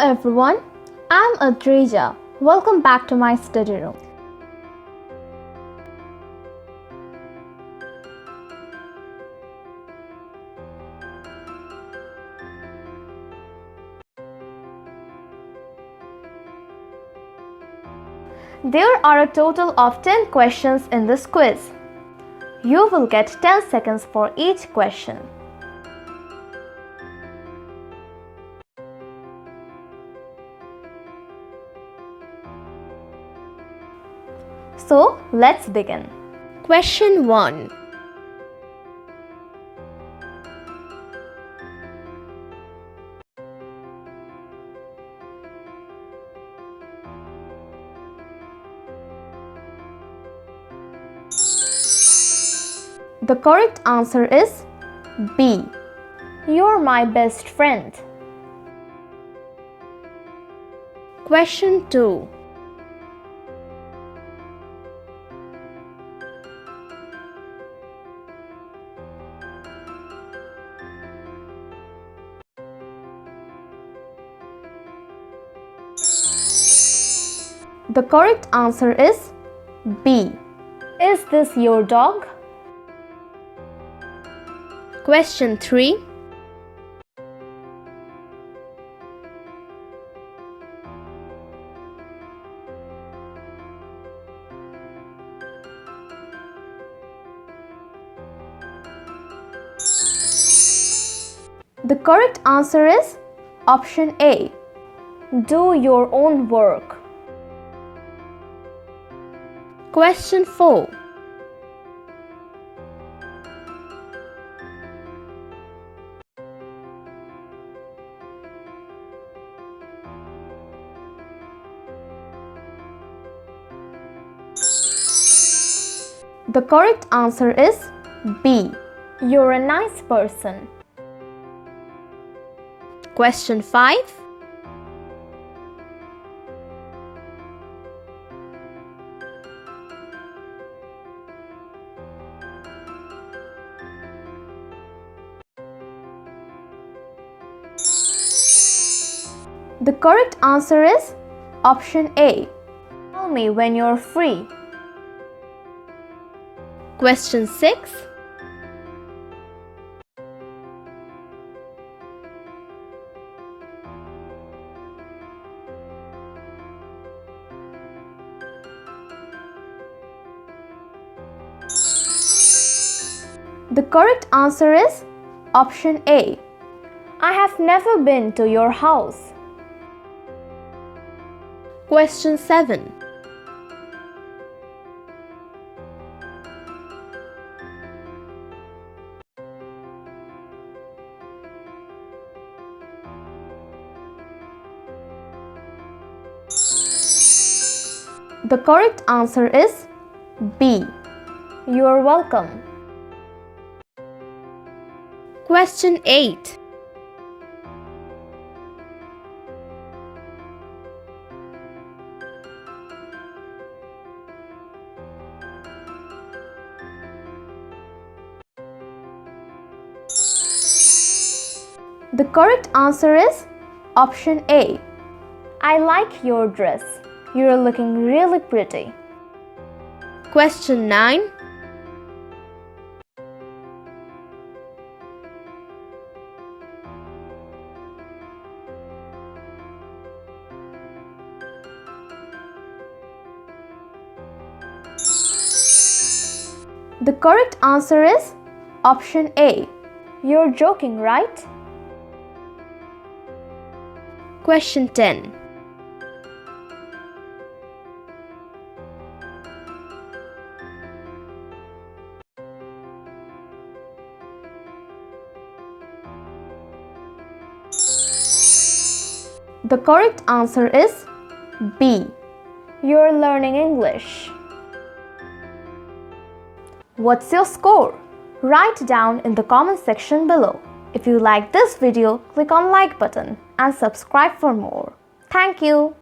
everyone, I'm Adrija. Welcome back to my study room. There are a total of 10 questions in this quiz. You will get 10 seconds for each question. So, let's begin. Question 1. The correct answer is B. You're my best friend. Question 2. The correct answer is B. Is this your dog? Question 3. The correct answer is option A. Do your own work. Question 4. The correct answer is B. You're a nice person. Question 5. The correct answer is option A. Tell me when you're free. Question 6. The correct answer is option A. I have never been to your house. Question 7. The correct answer is B. You're welcome. Question 8. The correct answer is option A. I like your dress. You're looking really pretty. Question 9. The correct answer is option A. You're joking, right? Question 10. The correct answer is B. You're learning English. What's your score? Write down in the comment section below. If you like this video, click on like button and subscribe for more. Thank you.